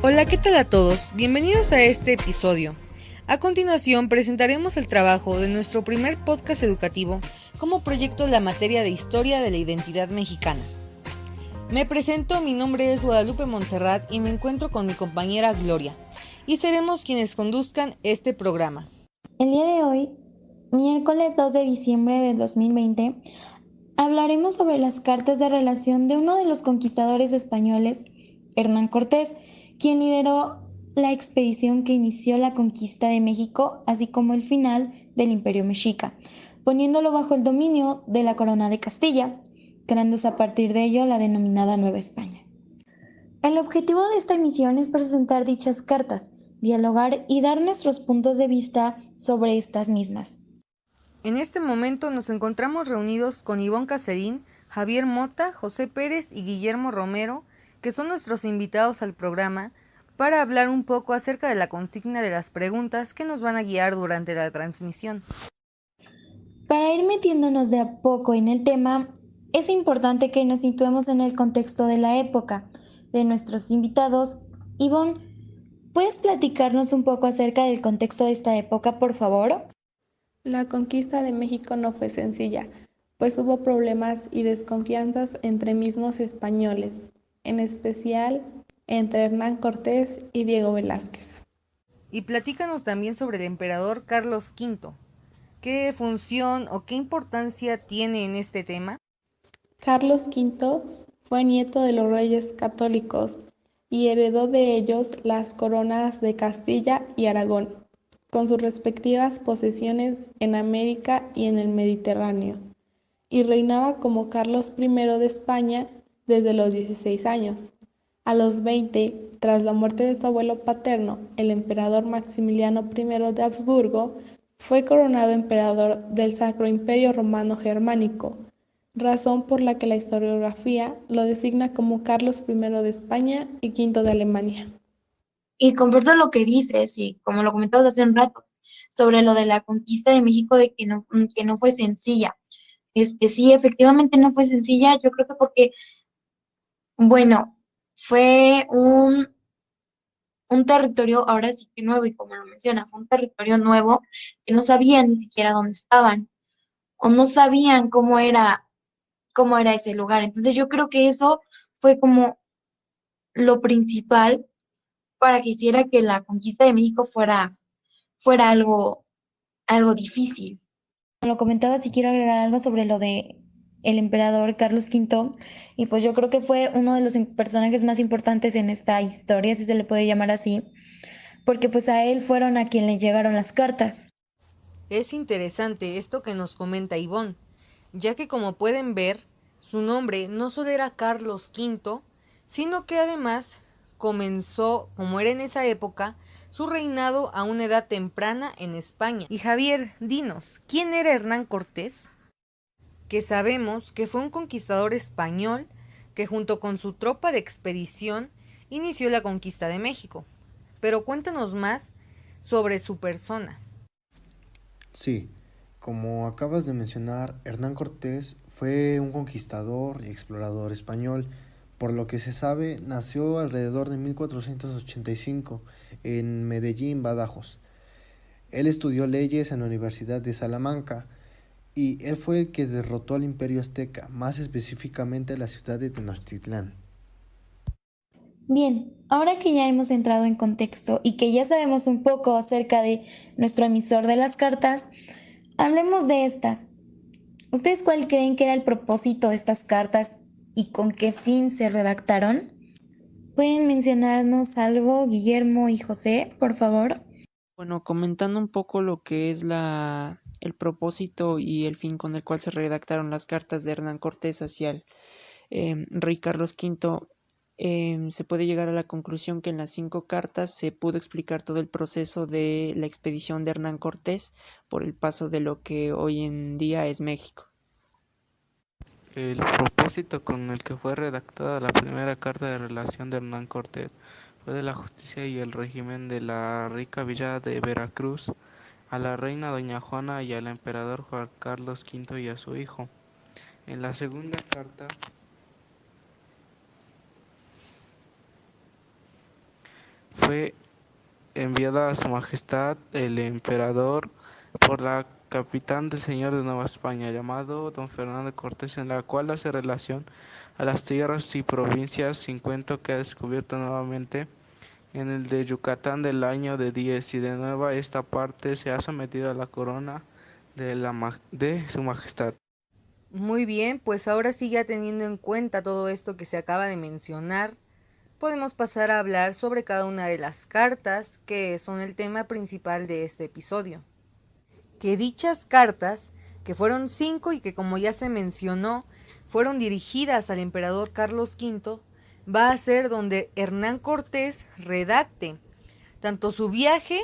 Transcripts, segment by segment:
Hola, ¿qué tal a todos? Bienvenidos a este episodio. A continuación presentaremos el trabajo de nuestro primer podcast educativo como proyecto de la materia de Historia de la Identidad Mexicana. Me presento, mi nombre es Guadalupe Montserrat y me encuentro con mi compañera Gloria, y seremos quienes conduzcan este programa. El día de hoy, miércoles 2 de diciembre de 2020, hablaremos sobre las cartas de relación de uno de los conquistadores españoles, Hernán Cortés, quien lideró la expedición que inició la conquista de México, así como el final del Imperio Mexica, poniéndolo bajo el dominio de la Corona de Castilla, creándose a partir de ello la denominada Nueva España. El objetivo de esta emisión es presentar dichas cartas, dialogar y dar nuestros puntos de vista sobre estas mismas. En este momento nos encontramos reunidos con Ivonne Caserín, Javier Mota, José Pérez y Guillermo Romero, que son nuestros invitados al programa, para hablar un poco acerca de la consigna de las preguntas que nos van a guiar durante la transmisión. Para ir metiéndonos de a poco en el tema, es importante que nos situemos en el contexto de la época de nuestros invitados. Ivonne, ¿puedes platicarnos un poco acerca del contexto de esta época, por favor? La conquista de México no fue sencilla, pues hubo problemas y desconfianzas entre mismos españoles, en especial entre Hernán Cortés y Diego Velázquez. Y platícanos también sobre el emperador Carlos V. ¿Qué función o qué importancia tiene en este tema? Carlos V fue nieto de los reyes católicos y heredó de ellos las coronas de Castilla y Aragón, con sus respectivas posesiones en América y en el Mediterráneo, y reinaba como Carlos I de España desde los 16 años. A los 20, tras la muerte de su abuelo paterno, el emperador Maximiliano I de Habsburgo, fue coronado emperador del Sacro Imperio Romano Germánico, razón por la que la historiografía lo designa como Carlos I de España y V de Alemania. Y comparto lo que dices, y como lo comentabas hace un rato, sobre lo de la conquista de México, de que no fue sencilla. Sí, efectivamente no fue sencilla, yo creo que porque, bueno, fue un territorio ahora sí que nuevo, y como lo menciona, fue un territorio nuevo que no sabían ni siquiera dónde estaban, o no sabían cómo era ese lugar. Entonces yo creo que eso fue como lo principal para que hiciera que la conquista de México fuera algo difícil. Como lo comentaba, si quiero agregar algo sobre lo de el emperador Carlos V, y pues yo creo que fue uno de los personajes más importantes en esta historia, si se le puede llamar así, porque pues a él fueron a quien le llegaron las cartas. Es interesante esto que nos comenta Ivonne, ya que como pueden ver, su nombre no solo era Carlos V, sino que además comenzó, como era en esa época, su reinado a una edad temprana en España. Y Javier, dinos, ¿quién era Hernán Cortés? Que sabemos que fue un conquistador español que junto con su tropa de expedición inició la conquista de México. Pero cuéntanos más sobre su persona. Sí, como acabas de mencionar, Hernán Cortés fue un conquistador y explorador español. Por lo que se sabe, nació alrededor de 1485 en Medellín, Badajoz. Él estudió leyes en la Universidad de Salamanca y él fue el que derrotó al Imperio Azteca, más específicamente la ciudad de Tenochtitlán. Bien, ahora que ya hemos entrado en contexto y que ya sabemos un poco acerca de nuestro emisor de las cartas, hablemos de estas. ¿Ustedes cuál creen que era el propósito de estas cartas y con qué fin se redactaron? ¿Pueden mencionarnos algo, Guillermo y José, por favor? Bueno, comentando un poco lo que es el propósito y el fin con el cual se redactaron las cartas de Hernán Cortés hacia el rey Carlos V, se puede llegar a la conclusión que en las 5 cartas se pudo explicar todo el proceso de la expedición de Hernán Cortés por el paso de lo que hoy en día es México. El propósito con el que fue redactada la primera carta de relación de Hernán Cortés fue de la justicia y el régimen de la rica villa de Veracruz, a la reina doña Juana y al emperador Juan Carlos V y a su hijo. En la segunda carta fue enviada a Su Majestad el Emperador por la capitán del Señor de Nueva España, llamado don Fernando Cortés, en la cual hace relación a las tierras y provincias sin cuento que ha descubierto nuevamente en el de Yucatán del año de 10, y de nuevo esta parte se ha sometido a la corona de Su Majestad. Muy bien, pues ahora sí, ya teniendo en cuenta todo esto que se acaba de mencionar, podemos pasar a hablar sobre cada una de las cartas que son el tema principal de este episodio. Que dichas cartas, que fueron 5 y que como ya se mencionó, fueron dirigidas al emperador Carlos V, va a ser donde Hernán Cortés redacte tanto su viaje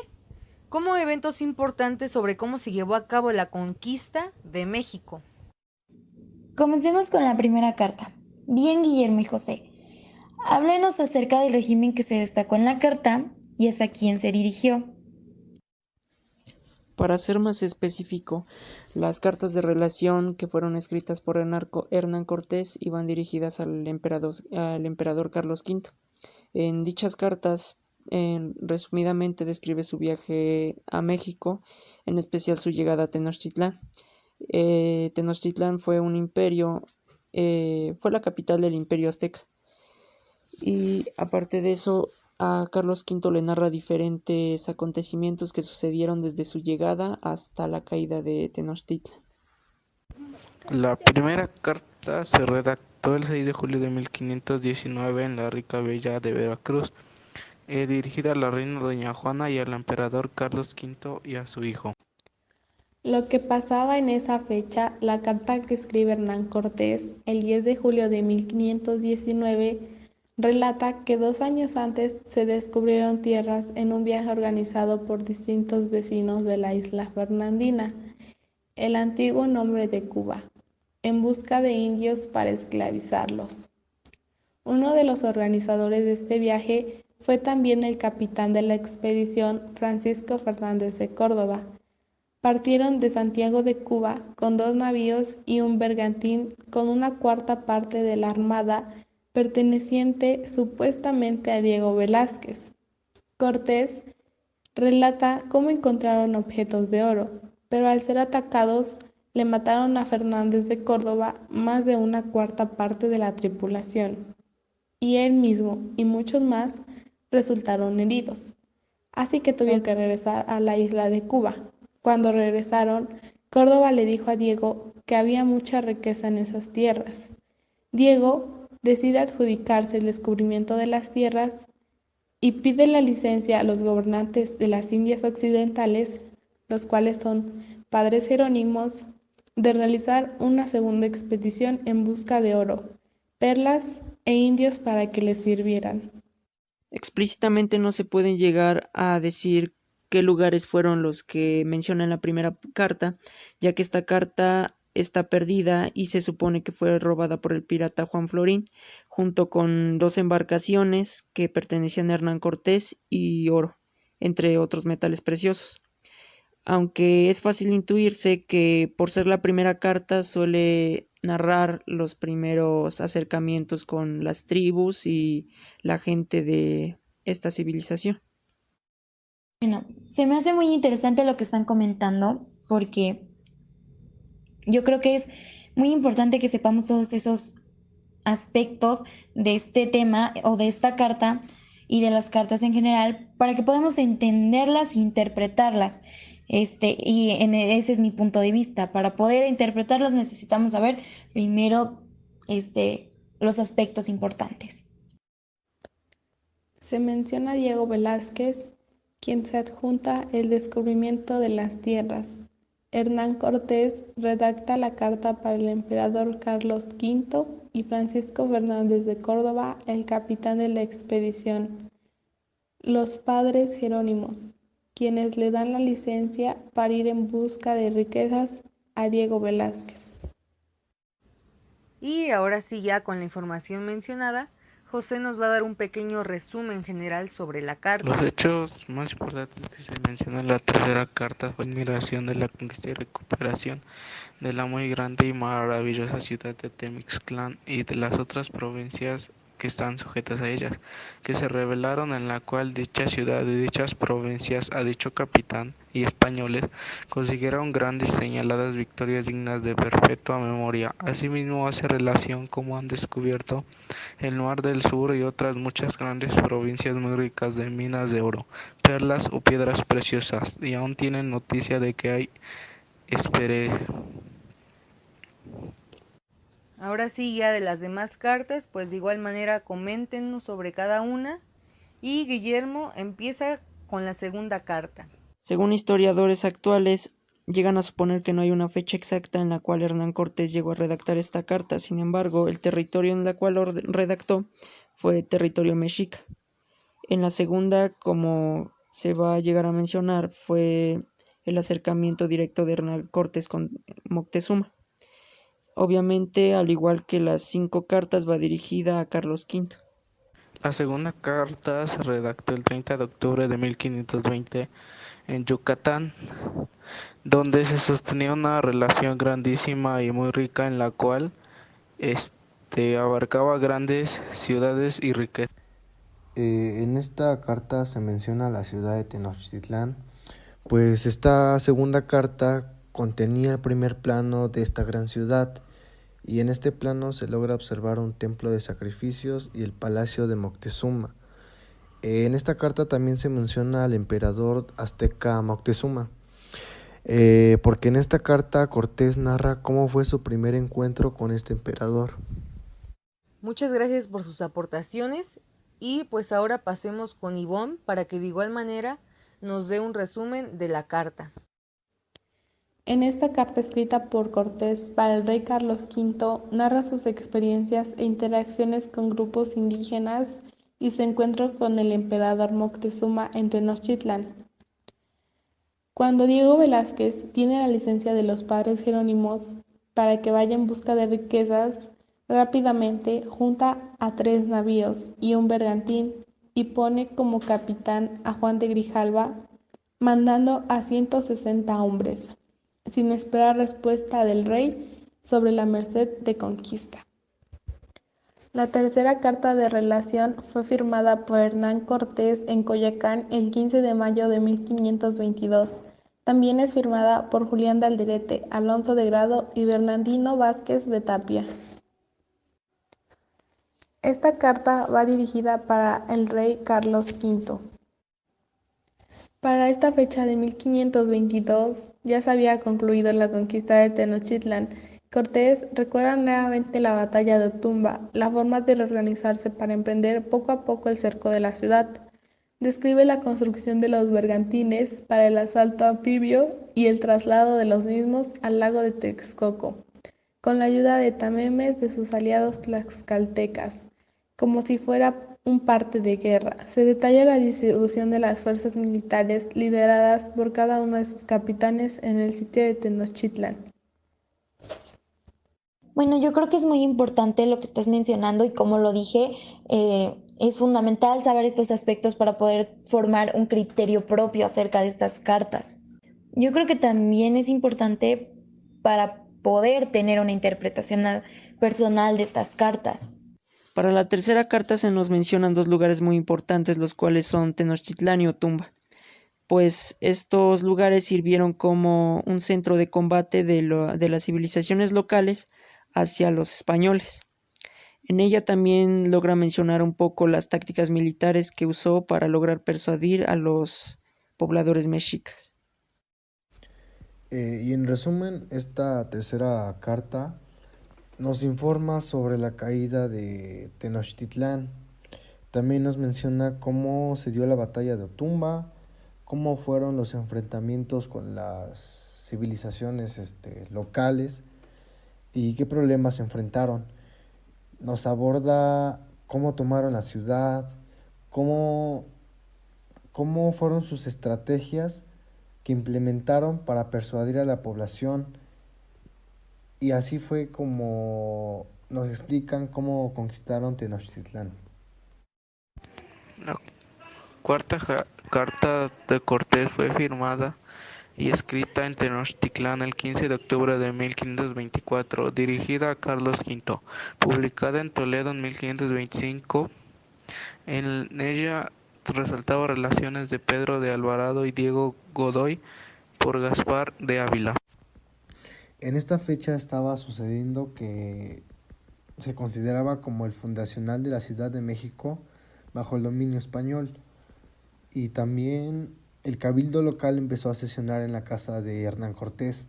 como eventos importantes sobre cómo se llevó a cabo la conquista de México. Comencemos con la primera carta. Bien, Guillermo y José. Háblenos acerca del régimen que se destacó en la carta y hacia quién se dirigió. Para ser más específico, las cartas de relación que fueron escritas por Hernán Cortés iban dirigidas al emperador Carlos V. En dichas cartas, resumidamente describe su viaje a México, en especial su llegada a Tenochtitlán. Tenochtitlán fue un imperio, fue la capital del imperio azteca. Y aparte de eso, a Carlos V le narra diferentes acontecimientos que sucedieron desde su llegada hasta la caída de Tenochtitlan. La primera carta se redactó el 6 de julio de 1519 en la rica villa de Veracruz, dirigida a la reina doña Juana y al emperador Carlos V y a su hijo. Lo que pasaba en esa fecha, la carta que escribe Hernán Cortés el 10 de julio de 1519 relata que 2 años antes se descubrieron tierras en un viaje organizado por distintos vecinos de la isla Fernandina, el antiguo nombre de Cuba, en busca de indios para esclavizarlos. Uno de los organizadores de este viaje fue también el capitán de la expedición, Francisco Fernández de Córdoba. Partieron de Santiago de Cuba con 2 navíos y un bergantín con una cuarta parte de la armada perteneciente supuestamente a Diego Velázquez. Cortés relata cómo encontraron objetos de oro, pero al ser atacados le mataron a Fernández de Córdoba más de una cuarta parte de la tripulación, y él mismo y muchos más resultaron heridos. Así que tuvieron que regresar a la isla de Cuba. Cuando regresaron, Córdoba le dijo a Diego que había mucha riqueza en esas tierras. Diego decide adjudicarse el descubrimiento de las tierras y pide la licencia a los gobernantes de las Indias Occidentales, los cuales son padres jerónimos, de realizar una segunda expedición en busca de oro, perlas e indios para que les sirvieran. Explícitamente no se pueden llegar a decir qué lugares fueron los que menciona en la primera carta, ya que esta carta está perdida y se supone que fue robada por el pirata Juan Florín, junto con 2 embarcaciones que pertenecían a Hernán Cortés y oro, entre otros metales preciosos. Aunque es fácil intuirse que por ser la primera carta suele narrar los primeros acercamientos con las tribus y la gente de esta civilización. Bueno, se me hace muy interesante lo que están comentando porque yo creo que es muy importante que sepamos todos esos aspectos de este tema o de esta carta y de las cartas en general para que podamos entenderlas e interpretarlas. Ese es mi punto de vista. Para poder interpretarlas necesitamos saber primero los aspectos importantes. Se menciona a Diego Velázquez, quien se adjunta el descubrimiento de las tierras. Hernán Cortés redacta la carta para el emperador Carlos V y Francisco Fernández de Córdoba, el capitán de la expedición. Los padres jerónimos, quienes le dan la licencia para ir en busca de riquezas a Diego Velázquez. Y ahora sí, ya con la información mencionada, José nos va a dar un pequeño resumen general sobre la carta. Los hechos más importantes que se mencionan en la tercera carta fue la migración de la conquista y recuperación de la muy grande y maravillosa ciudad de Temixtlán y de las otras provincias que están sujetas a ellas, que se rebelaron, en la cual dicha ciudad y dichas provincias a dicho capitán y españoles consiguieron grandes y señaladas victorias dignas de perpetua memoria. Asimismo hace relación como han descubierto el Mar del Sur y otras muchas grandes provincias muy ricas de minas de oro, perlas o piedras preciosas, y aún tienen noticia de que hay espere. Ahora sí, ya de las demás cartas, pues de igual manera coméntenos sobre cada una. Y Guillermo empieza con la segunda carta. Según historiadores actuales, llegan a suponer que no hay una fecha exacta en la cual Hernán Cortés llegó a redactar esta carta. Sin embargo, el territorio en el cual lo redactó fue territorio mexica. En la segunda, como se va a llegar a mencionar, fue el acercamiento directo de Hernán Cortés con Moctezuma. Obviamente, al igual que las 5 cartas, va dirigida a Carlos V. La segunda carta se redactó el 30 de octubre de 1520 en Yucatán, donde se sostenía una relación grandísima y muy rica en la cual abarcaba grandes ciudades y riquezas. En esta carta se menciona la ciudad de Tenochtitlán, pues esta segunda carta contenía el primer plano de esta gran ciudad, y en este plano se logra observar un templo de sacrificios y el palacio de Moctezuma. En esta carta también se menciona al emperador azteca Moctezuma, porque en esta carta Cortés narra cómo fue su primer encuentro con este emperador. Muchas gracias por sus aportaciones y pues ahora pasemos con Ivonne para que de igual manera nos dé un resumen de la carta. En esta carta escrita por Cortés para el rey Carlos V, narra sus experiencias e interacciones con grupos indígenas y su encuentro con el emperador Moctezuma en Tenochtitlán. Cuando Diego Velázquez tiene la licencia de los padres Jerónimos para que vaya en busca de riquezas, rápidamente junta a 3 navíos y un bergantín y pone como capitán a Juan de Grijalva, mandando a 160 hombres, sin esperar respuesta del rey sobre la merced de conquista. La tercera carta de relación fue firmada por Hernán Cortés en Coyoacán el 15 de mayo de 1522. También es firmada por Julián de Alderete, Alonso de Grado y Bernardino Vázquez de Tapia. Esta carta va dirigida para el rey Carlos V. Para esta fecha de 1522 ya se había concluido la conquista de Tenochtitlán. Cortés recuerda nuevamente la batalla de Otumba, la forma de reorganizarse para emprender poco a poco el cerco de la ciudad. Describe la construcción de los bergantines para el asalto anfibio y el traslado de los mismos al lago de Texcoco, con la ayuda de tamames de sus aliados tlaxcaltecas, como si fuera un parte de guerra. Se detalla la distribución de las fuerzas militares lideradas por cada uno de sus capitanes en el sitio de Tenochtitlán. Bueno, yo creo que es muy importante lo que estás mencionando y como lo dije, es fundamental saber estos aspectos para poder formar un criterio propio acerca de estas cartas. Yo creo que también es importante para poder tener una interpretación personal de estas cartas. Para la tercera carta se nos mencionan 2 lugares muy importantes, los cuales son Tenochtitlán y Otumba, pues estos lugares sirvieron como un centro de combate de las civilizaciones locales hacia los españoles. En ella también logra mencionar un poco las tácticas militares que usó para lograr persuadir a los pobladores mexicas. Y en resumen, esta tercera carta nos informa sobre la caída de Tenochtitlán. También nos menciona cómo se dio la batalla de Otumba, cómo fueron los enfrentamientos con las civilizaciones locales y qué problemas se enfrentaron. Nos aborda cómo tomaron la ciudad, cómo fueron sus estrategias que implementaron para persuadir a la población, y así fue como nos explican cómo conquistaron Tenochtitlán. La cuarta carta de Cortés fue firmada y escrita en Tenochtitlán el 15 de octubre de 1524, dirigida a Carlos V, publicada en Toledo en 1525. En ella resaltaba relaciones de Pedro de Alvarado y Diego Godoy por Gaspar de Ávila. En esta fecha estaba sucediendo que se consideraba como el fundacional de la Ciudad de México bajo el dominio español, y también el cabildo local empezó a sesionar en la casa de Hernán Cortés.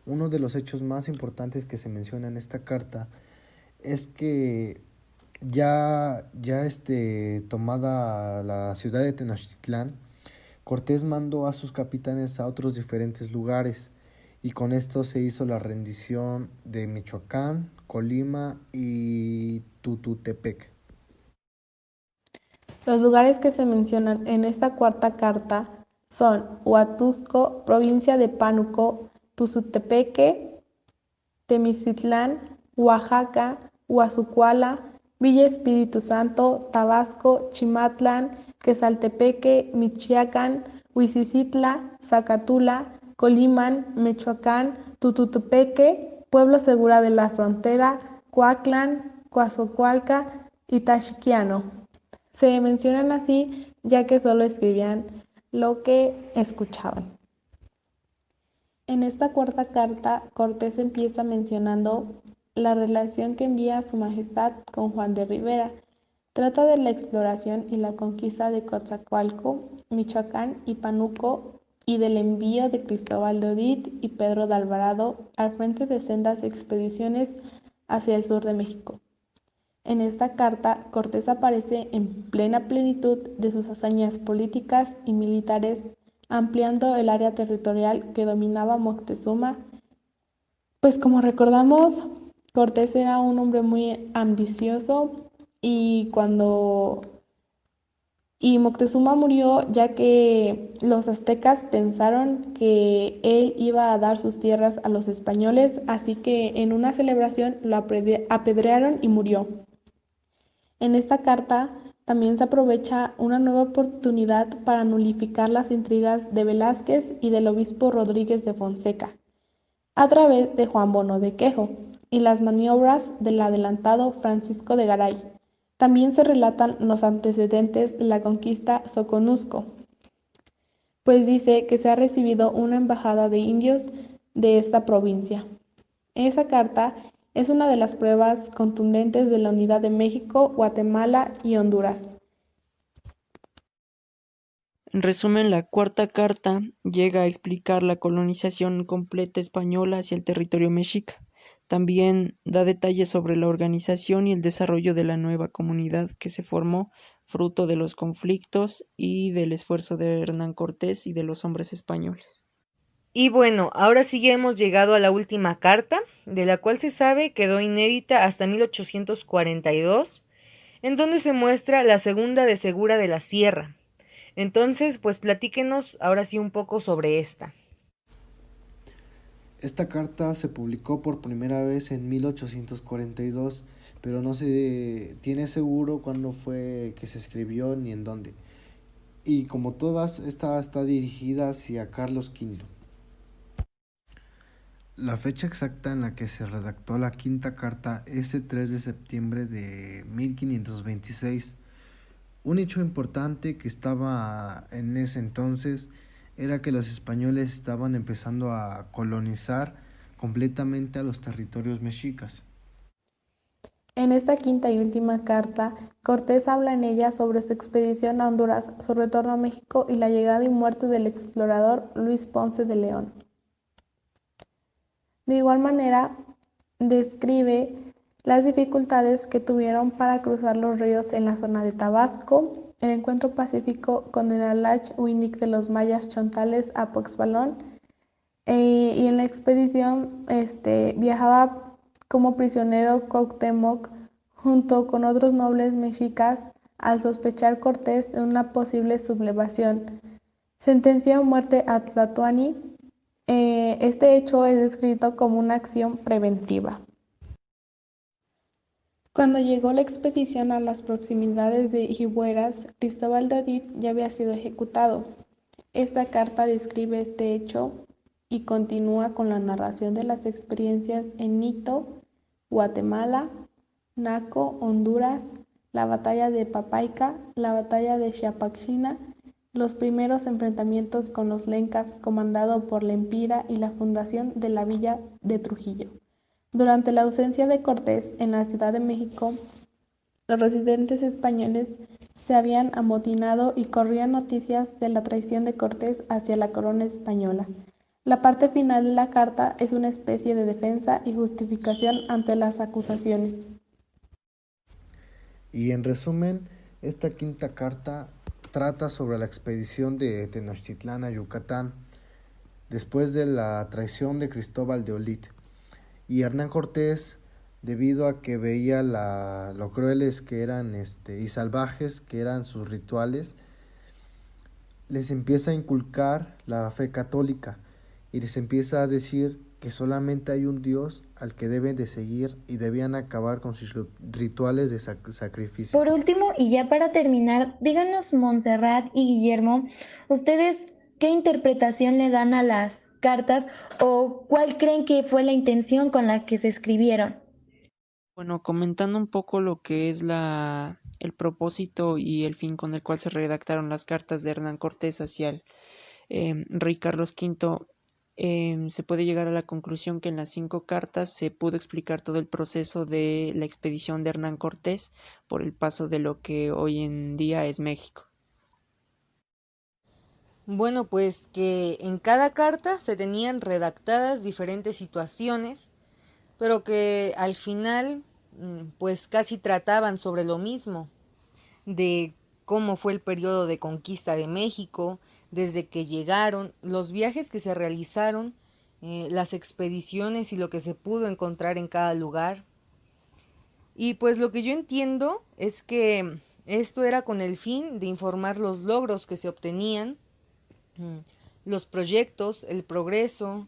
Uno de los hechos más importantes que se menciona en esta carta es que tomada la ciudad de Tenochtitlán, Cortés mandó a sus capitanes a otros diferentes lugares, y con esto se hizo la rendición de Michoacán, Colima y Tututepec. Los lugares que se mencionan en esta cuarta carta son Huatusco, provincia de Pánuco, Tuzutepeque, Temizitlán, Oaxaca, Huazucuala, Villa Espíritu Santo, Tabasco, Chimatlán, Quesaltepeque, Michiacán, Huizicitla, Zacatula, Colimán, Michoacán, Tututepeque, Pueblo Segura de la Frontera, Coatlán, Coazocualca y Taxiquiano. Se mencionan así ya que solo escribían lo que escuchaban. En esta cuarta carta, Cortés empieza mencionando la relación que envía a su majestad con Juan de Rivera. Trata de la exploración y la conquista de Coatzacoalco, Michoacán y Pánuco, y del envío de Cristóbal de Olid y Pedro de Alvarado al frente de sendas expediciones hacia el sur de México. En esta carta, Cortés aparece en plena plenitud de sus hazañas políticas y militares, ampliando el área territorial que dominaba Moctezuma. Pues como recordamos, Cortés era un hombre muy ambicioso y Moctezuma murió ya que los aztecas pensaron que él iba a dar sus tierras a los españoles, así que en una celebración lo apedrearon y murió. En esta carta también se aprovecha una nueva oportunidad para nulificar las intrigas de Velázquez y del obispo Rodríguez de Fonseca, a través de Juan Bono de Quejo, y las maniobras del adelantado Francisco de Garay. También se relatan los antecedentes de la conquista Soconusco, pues dice que se ha recibido una embajada de indios de esta provincia. Esa carta es una de las pruebas contundentes de la unidad de México, Guatemala y Honduras. En resumen, la cuarta carta llega a explicar la colonización completa española hacia el territorio mexica. También da detalles sobre la organización y el desarrollo de la nueva comunidad que se formó fruto de los conflictos y del esfuerzo de Hernán Cortés y de los hombres españoles. Y bueno, ahora sí ya hemos llegado a la última carta, de la cual se sabe quedó inédita hasta 1842, en donde se muestra la segunda de Segura de la Sierra. Entonces, pues platíquenos ahora sí un poco sobre esta. Esta carta se publicó por primera vez en 1842, pero no se tiene seguro cuándo fue que se escribió ni en dónde. Y como todas, esta está dirigida hacia Carlos V. La fecha exacta en la que se redactó la quinta carta es el 3 de septiembre de 1526. Un hecho importante que estaba en ese entonces era que los españoles estaban empezando a colonizar completamente a los territorios mexicas. En esta quinta y última carta, Cortés habla en ella sobre su expedición a Honduras, su retorno a México y la llegada y muerte del explorador Luis Ponce de León. De igual manera, describe las dificultades que tuvieron para cruzar los ríos en la zona de Tabasco, el encuentro pacífico con el Alach Huinic de los mayas chontales a Poxbalón, y en la expedición viajaba como prisionero Cuauhtémoc junto con otros nobles mexicas al sospechar Cortés de una posible sublevación. Sentenció a muerte a Tlatoani. Este hecho es descrito como una acción preventiva. Cuando llegó la expedición a las proximidades de Hijueras, Cristóbal de Olid ya había sido ejecutado. Esta carta describe este hecho y continúa con la narración de las experiencias en Nito, Guatemala, Naco, Honduras, la batalla de Papaica, la batalla de Xiapaxina, los primeros enfrentamientos con los lencas comandado por Lempira y la fundación de la villa de Trujillo. Durante la ausencia de Cortés en la Ciudad de México, los residentes españoles se habían amotinado y corrían noticias de la traición de Cortés hacia la corona española. La parte final de la carta es una especie de defensa y justificación ante las acusaciones. Y en resumen, esta quinta carta trata sobre la expedición de Tenochtitlán a Yucatán después de la traición de Cristóbal de Olid. Y Hernán Cortés, debido a que veía lo crueles que eran y salvajes que eran sus rituales, les empieza a inculcar la fe católica y les empieza a decir que solamente hay un Dios al que deben de seguir y debían acabar con sus rituales de sacrificio. Por último, y ya para terminar, díganos, Montserrat y Guillermo, ¿ustedes qué interpretación le dan a las cartas o cuál creen que fue la intención con la que se escribieron? Bueno, comentando un poco lo que es el propósito y el fin con el cual se redactaron las cartas de Hernán Cortés hacia el rey Carlos V, se puede llegar a la conclusión que en las 5 cartas se pudo explicar todo el proceso de la expedición de Hernán Cortés por el paso de lo que hoy en día es México. Bueno, pues que en cada carta se tenían redactadas diferentes situaciones, pero que al final pues casi trataban sobre lo mismo, de cómo fue el periodo de conquista de México, desde que llegaron, los viajes que se realizaron, las expediciones y lo que se pudo encontrar en cada lugar. Y pues lo que yo entiendo es que esto era con el fin de informar los logros que se obtenían, los proyectos, el progreso,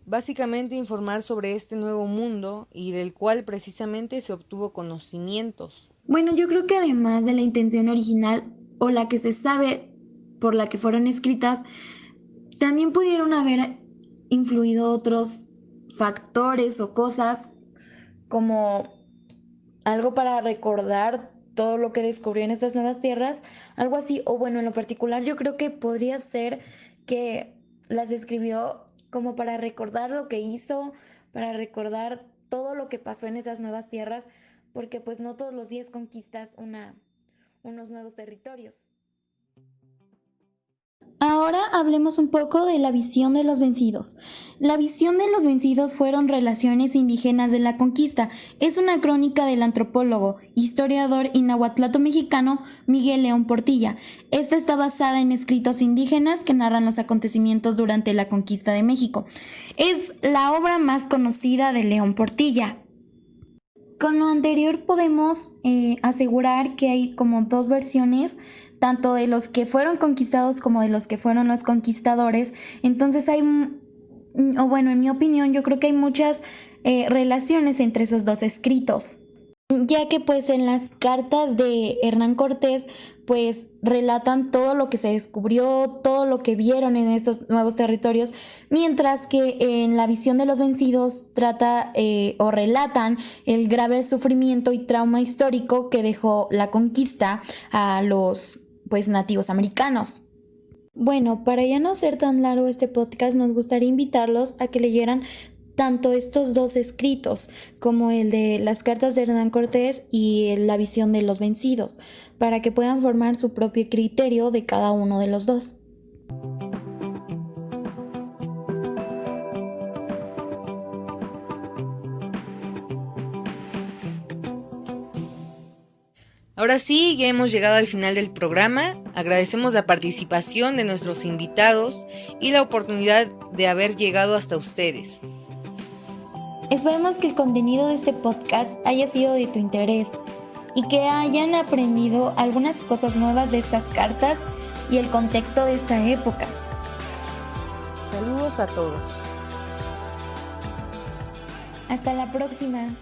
básicamente informar sobre este nuevo mundo y del cual precisamente se obtuvo conocimientos. Bueno, yo creo que además de la intención original o la que se sabe por la que fueron escritas, también pudieron haber influido otros factores o cosas como algo para recordar todo lo que descubrió en estas nuevas tierras, algo así, o bueno, en lo particular yo creo que podría ser que las escribió como para recordar lo que hizo, para recordar todo lo que pasó en esas nuevas tierras, porque pues no todos los días conquistas unos nuevos territorios. Ahora hablemos un poco de la visión de los vencidos. La visión de los vencidos fueron relaciones indígenas de la conquista. Es una crónica del antropólogo, historiador y nahuatlato mexicano Miguel León Portilla. Esta está basada en escritos indígenas que narran los acontecimientos durante la conquista de México. Es la obra más conocida de León Portilla. Con lo anterior podemos asegurar que hay como 2 versiones, tanto de los que fueron conquistados como de los que fueron los conquistadores. Entonces en mi opinión, yo creo que hay muchas relaciones entre esos 2 escritos, ya que pues en las cartas de Hernán Cortés pues relatan todo lo que se descubrió, todo lo que vieron en estos nuevos territorios, mientras que en la visión de los vencidos trata o relatan el grave sufrimiento y trauma histórico que dejó la conquista a los pues nativos americanos. Bueno, para ya no ser tan largo este podcast, nos gustaría invitarlos a que leyeran tanto estos 2 escritos como el de las cartas de Hernán Cortés y la visión de los vencidos, para que puedan formar su propio criterio de cada uno de los 2. Ahora sí, ya hemos llegado al final del programa. Agradecemos la participación de nuestros invitados y la oportunidad de haber llegado hasta ustedes. Esperemos que el contenido de este podcast haya sido de tu interés y que hayan aprendido algunas cosas nuevas de estas cartas y el contexto de esta época. Saludos a todos. Hasta la próxima.